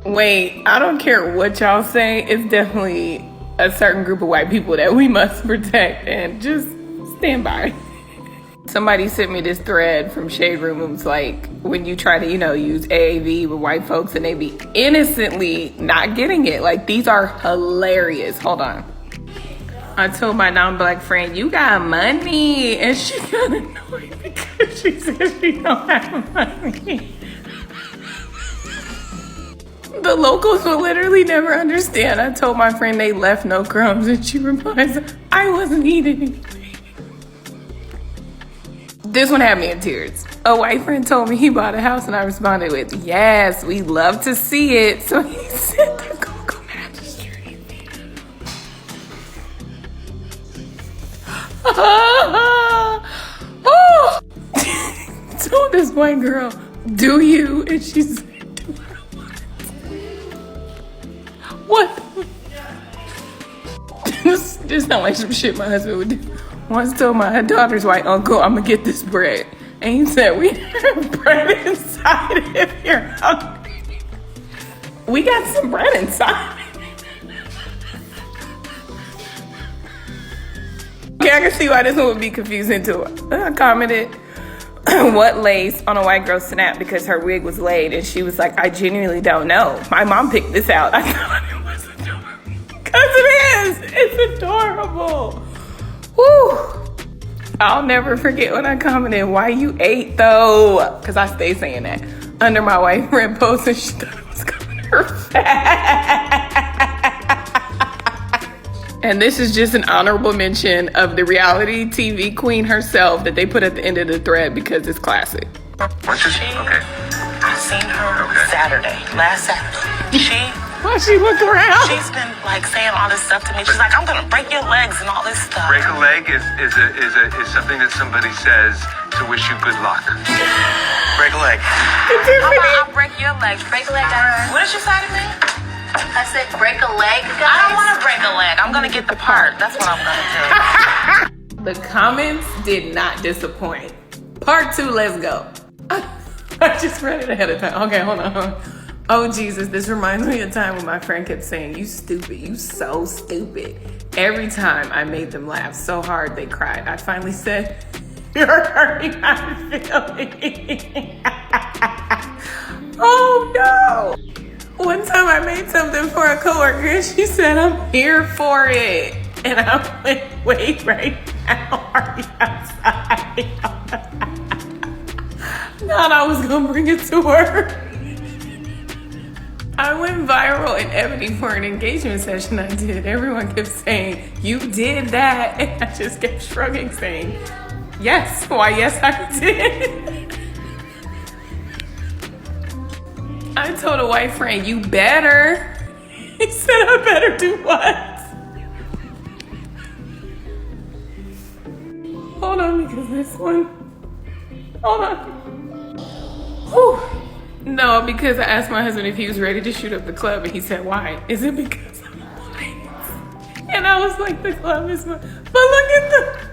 Wait, I don't care what y'all say. It's definitely a certain group of white people that we must protect, and just stand by. Somebody sent me this thread from Shade Room. It was like, when you try to, use AAVE with white folks and they be innocently not getting it. Like, these are hilarious. Hold on. I told my non-black friend, you got money. And she got annoyed because she said she don't have money. The locals will literally never understand. I told my friend they left no crumbs, and she replies, I wasn't eating anything. This one had me in tears. A white friend told me he bought a house, and I responded with, yes, we love to see it. So he said the Google Magistrate. Oh. Told this white girl, do you? And she said, do what? This sound like some shit my husband would do. Once told my daughter's white uncle, I'm gonna get this bread. And he said, we have bread inside if you're hungry. We got some bread inside. Okay, I can see why this one would be confusing too. I commented, what lace on a white girl's snap because her wig was laid. And she was like, I genuinely don't know. My mom picked this out. I thought it was adorable. Because it is. It's adorable. Woo! I'll never forget when I commented, why you ate though? Because I stay saying that. Under my white friend post, and she thought it was coming her fat. And this is just an honorable mention of the reality TV queen herself that they put at the end of the thread because it's classic. What's this? Okay. I seen her Saturday, last Saturday. Why she look around? She's been like saying all this stuff to me. She's like, I'm gonna break your legs and all this stuff. Break a leg is something that somebody says to wish you good luck. Break a leg. I'll break your legs. Break a leg, guys. What did you say to me? I said break a leg, guys. I don't want to break a leg. I'm gonna get the part. That's what I'm gonna The do. comments did not disappoint. Part 2, let's go. I just read it ahead of time. Okay, hold on. Oh, Jesus, this reminds me of the time when my friend kept saying, you stupid, you so stupid. Every time I made them laugh so hard they cried. I finally said, you're hurting my feelings. Oh, no. One time I made something for a coworker and she said, I'm here for it. And I went, wait, right now, are you outside? Thought I was gonna bring it to her. I went viral in Ebony for an engagement session I did. Everyone kept saying, you did that. And I just kept shrugging, saying, yes, why yes I did. I told a white friend, you better. He said, I better do what? Hold on, because this one, hold on. Whew. No, because I asked my husband if he was ready to shoot up the club, and he said, why? Is it because I'm white? And I was like, the club is mine. But look at the...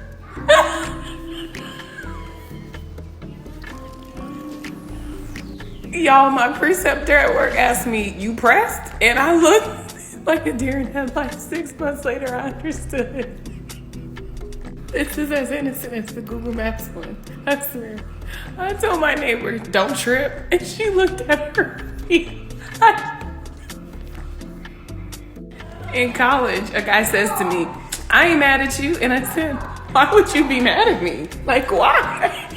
Y'all, my preceptor at work asked me, you pressed? And I looked like a deer in headlights. 6 months later, I understood. This is as innocent as the Google Maps one, I swear. I told my neighbor, don't trip, and she looked at her feet. In college, a guy says to me, I ain't mad at you, and I said, why would you be mad at me? Like, why?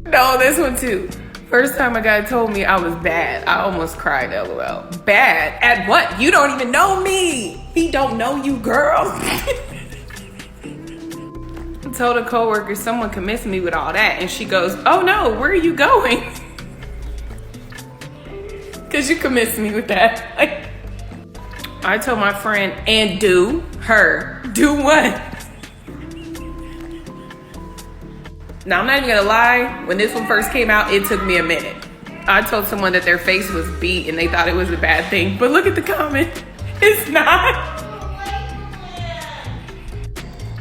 No, this one too. First time a guy told me I was bad, I almost cried, LOL. Bad? At what? You don't even know me. He don't know you, girl. I told a coworker someone convinced me with all that, and she goes, oh no, where are you going? Cause you convinced me with that. Like, I told my friend, and do her. Do what? Now, I'm not even gonna lie, when this one first came out, it took me a minute. I told someone that their face was beat and they thought it was a bad thing, but look at the comment. It's not.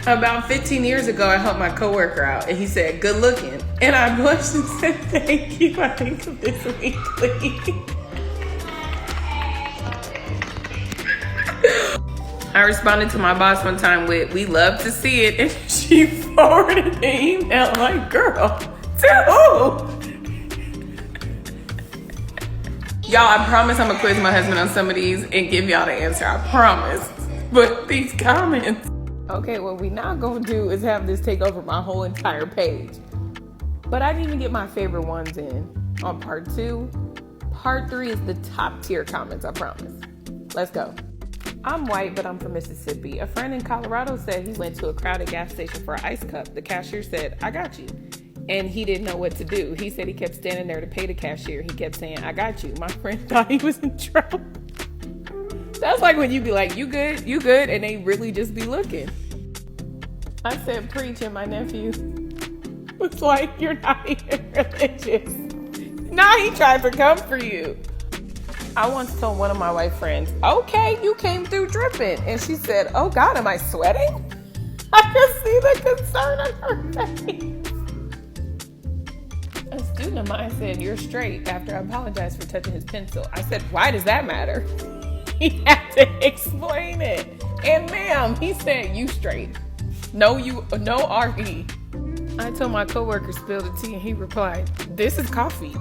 About 15 years ago, I helped my coworker out and he said, good looking. And I blushed and said, thank you. I think of this weekly. I responded to my boss one time with, we love to see it. And she forwarded the email like, girl, to who? Y'all, I promise I'm gonna quiz my husband on some of these and give y'all the answer. I promise. But these comments. Okay, what we not gonna do is have this take over my whole entire page. But I didn't even get my favorite ones in on part 2. Part 3 is the top tier comments, I promise. Let's go. I'm white, but I'm from Mississippi. A friend in Colorado said he went to a crowded gas station for an ice cup. The cashier said, I got you. And he didn't know what to do. He said he kept standing there to pay the cashier. He kept saying, I got you. My friend thought he was in trouble. That's like when you be like, you good, and they really just be looking. I said, preach, and my nephew was like, you're not even religious. Nah, he tried to come for you. I once told one of my white friends, okay, you came through dripping. And she said, oh God, am I sweating? I could see the concern on her face. A student of mine said, you're straight, after I apologized for touching his pencil. I said, why does that matter? He had to explain it. And ma'am, he said, you straight. No RE. I told my coworker spill the tea and he replied, this is coffee.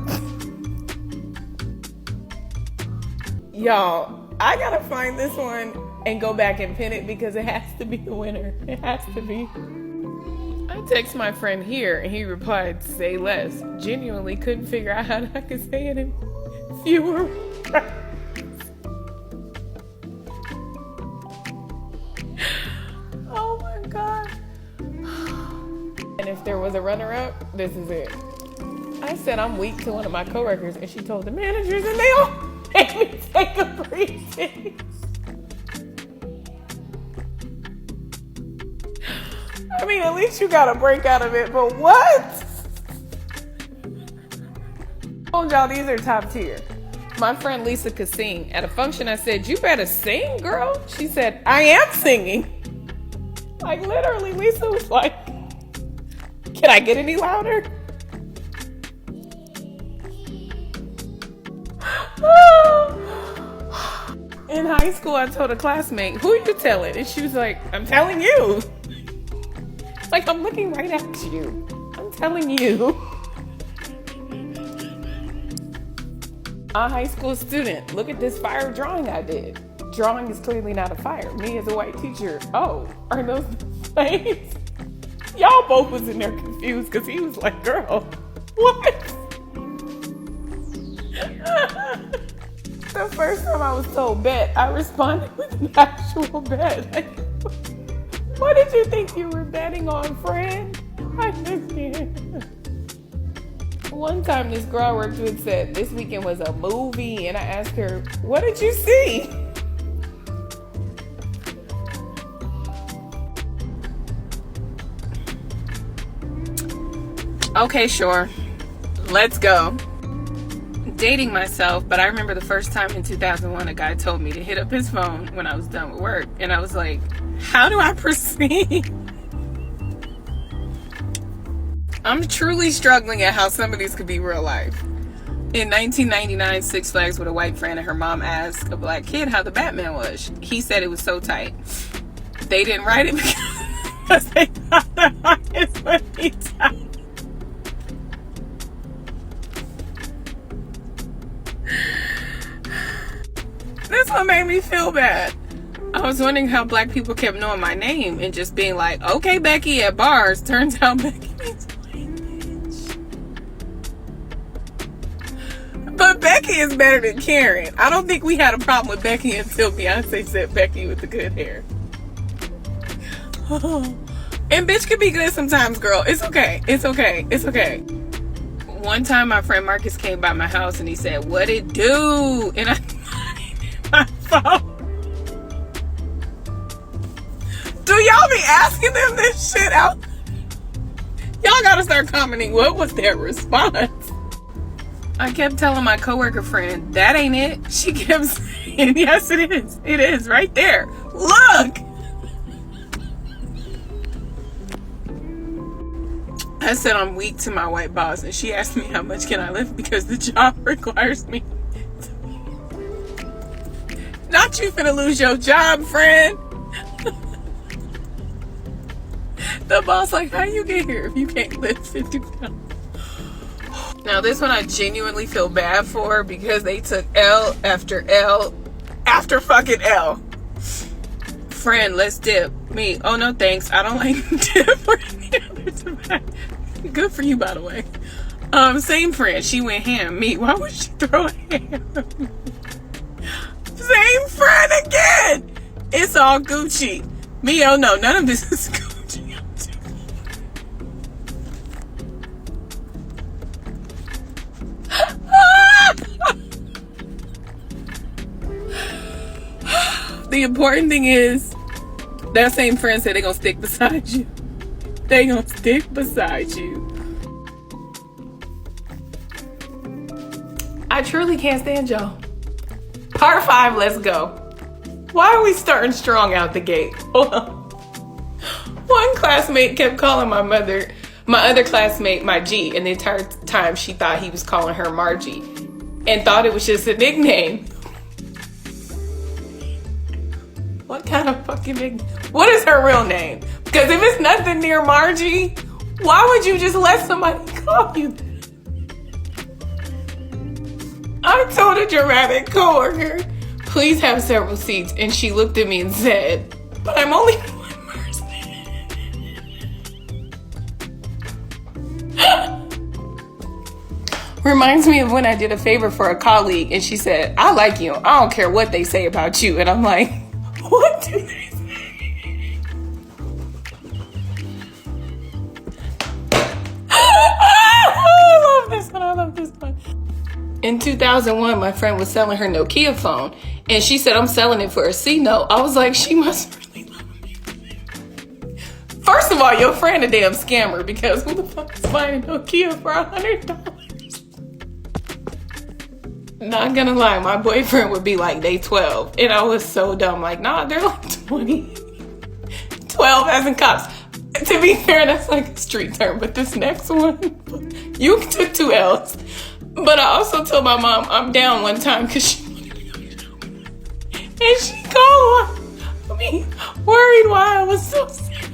Y'all, I gotta find this one and go back and pin it because it has to be the winner. It has to be. I text my friend here and he replied, say less. Genuinely couldn't figure out how I could say it in fewer words. Oh my God. And if there was a runner-up, this is it. I said I'm weak to one of my coworkers and she told the managers and they all made me take a briefing. I mean, at least you got a break out of it, but what? Oh, y'all, these are top tier. My friend Lisa could sing. At a function, I said, you better sing, girl. She said, I am singing. Like, literally, Lisa was like, can I get any louder? In high school, I told a classmate, who are you telling? And she was like, I'm telling you. Like, I'm looking right at you. I'm telling you. A high school student, look at this fire drawing I did. Drawing is clearly not a fire. Me as a white teacher, oh, are those the flames? Y'all both was in there confused because he was like, girl, what? The first time I was told bet, I responded with an actual bet. Like, what did you think you were betting on, friend? I just can't. One time this girl I worked with said this weekend was a movie and I asked her, what did you see? Okay, sure. Let's go. Dating myself, but I remember the first time in 2001 a guy told me to hit up his phone when I was done with work. And I was like, how do I proceed? I'm truly struggling at how some of these could be real life. In 1999, Six Flags with a white friend and her mom asked a black kid how the Batman was. He said it was so tight. They didn't write it because they thought the artist would be tight. This one made me feel bad. I was wondering how black people kept knowing my name and just being like, okay, Becky at bars. Turns out Becky means white bitch. But Becky is better than Karen. I don't think we had a problem with Becky until Beyonce said Becky with the good hair. And bitch could be good sometimes, girl. It's okay. It's okay. It's okay. One time my friend Marcus came by my house and he said, what it do? And I my phone. Do y'all be asking them this shit out? Y'all gotta start commenting. What was their response? I kept telling my coworker friend, that ain't it. She kept saying, yes, it is. It is right there. Look. I said I'm weak to my white boss, and she asked me how much can I lift because the job requires me. Not you finna lose your job, friend. The boss like, how you get here if you can't lift 50 pounds? Now this one I genuinely feel bad for because they took L after L after fucking L. Friend, let's dip. Me, oh no thanks. I don't like dip or any other tobacco. Good for you, by the way. Same friend, she went ham. Me, why would she throw a ham? Same friend again. It's all Gucci. Me, oh no, none of this is Gucci. The important thing is that same friend said they're gonna stick beside you. They gonna stick beside you. I truly can't stand y'all. Part 5, let's go. Why are we starting strong out the gate? Hold on. One classmate kept calling my other classmate, my G, and the entire time she thought he was calling her Margie and thought it was just a nickname. What kind of fucking nickname? What is her real name? Because if it's nothing near Margie, why would you just let somebody call you that? I told a dramatic coworker, please have several seats, and she looked at me and said, but I'm only one person. Reminds me of when I did a favor for a colleague and she said, I like you. I don't care what they say about you. And I'm like, what do they say? I love this one. I love this one. In 2001, my friend was selling her Nokia phone, and she said, I'm selling it for a C note. I was like, she must really love me. First of all, your friend a damn scammer, because who the fuck is buying a Nokia for $100? Not gonna lie, my boyfriend would be like, they 12. And I was so dumb, like, nah, they're like 20. 12 as in cops. To be fair, that's like a street term, but this next one, you took 2 L's. But I also told my mom I'm down one time because she wanted to go shopping. And she called me worried why I was so sad.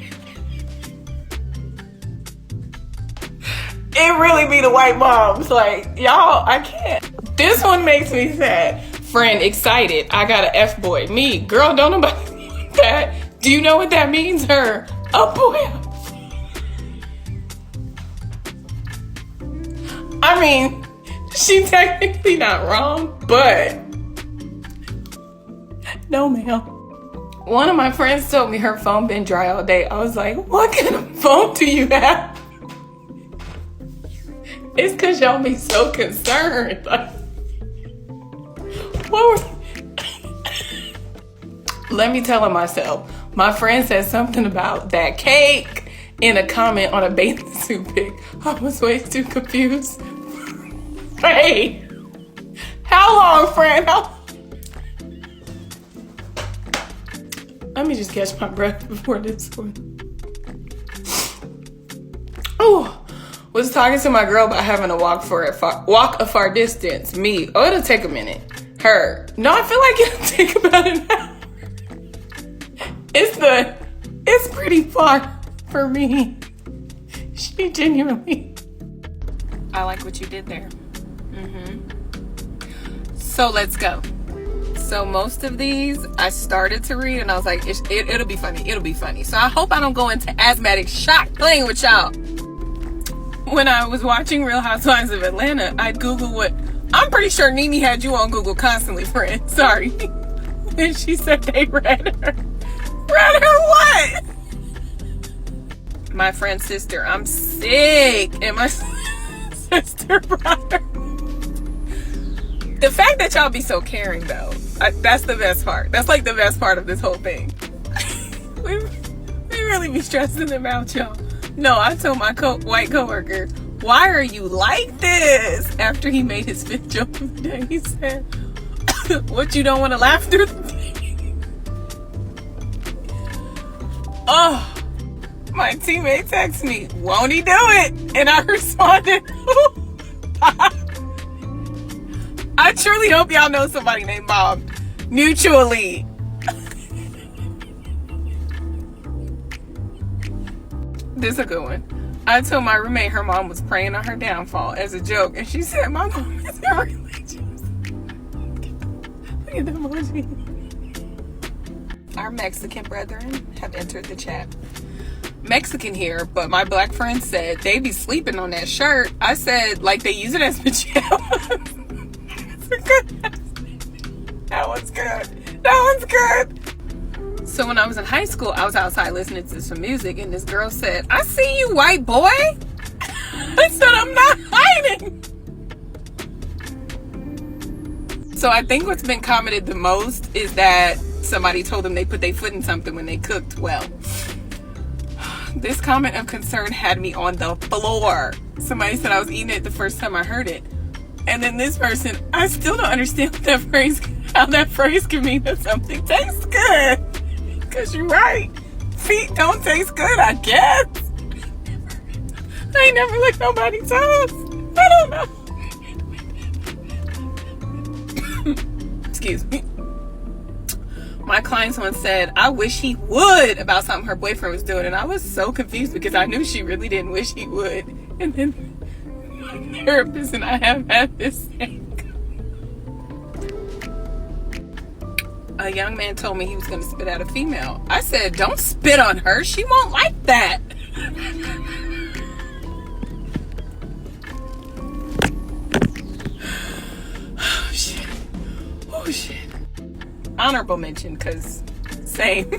It really be the white moms. Like, y'all, I can't. This one makes me sad. Friend, excited. I got an F-boy. Me, girl, don't nobody want that. Do you know what that means? Her, a boy. I mean, she technically not wrong, but no, ma'am. One of my friends told me her phone been dry all day. I was like, what kind of phone do you have? It's because y'all be so concerned. Like, what were Let me tell her myself. My friend said something about that cake in a comment on a bathing suit pic. I was way too confused. Hey, how long, friend? Let me just catch my breath before this one. Oh, was talking to my girl about having to walk a far distance. Me, oh, it'll take a minute. Her, no, I feel like it'll take about an hour. It's pretty far for me. She genuinely. I like what you did there. So let's go. So most of these I started to read and I was like, it'll be funny. It'll be funny. So I hope I don't go into asthmatic shock playing with y'all. When I was watching Real Housewives of Atlanta, I'd Google what, I'm pretty sure Nene had you on Google constantly, friend. Sorry. And she said they read her. Read her what? My friend's sister. I'm sick. And my sister brought her. The fact that y'all be so caring, though, that's the best part. That's like the best part of this whole thing. we really be stressing them out, y'all. No, I told my white coworker, why are you like this? After he made his 5th joke of the day, he said, what, you don't want to laugh through the day? Oh, My teammate texts me, won't he do it? And I responded, I truly hope y'all know somebody named Bob. Mutually. This is a good one. I told my roommate her mom was praying on her downfall as a joke, and she said my mom isn't religious. Look at the emoji. Our Mexican brethren have entered the chat. Mexican here, but my black friend said they be sleeping on that shirt. I said, like, they use it as pajamas. That one's good. That one's good. So when I was in high school, I was outside listening to some music, and this girl said, I see you, white boy. I said, I'm not hiding. So I think what's been commented the most is that somebody told them they put their foot in something when they cooked well. This comment of concern had me on the floor. Somebody said I was eating it the first time I heard it. And then this person, I still don't understand what that phrase, how that phrase can mean that something tastes good. Because you're right. Feet don't taste good, I guess. I ain't never licked nobody's toes. I don't know. Excuse me. My clients once said, I wish he would, about something her boyfriend was doing. And I was so confused because I knew she really didn't wish he would. And then my therapist and I have had this thing. A young man told me he was going to spit out a female. I said, don't spit on her. She won't like that. Oh, shit. Oh, shit. Honorable mention, because same.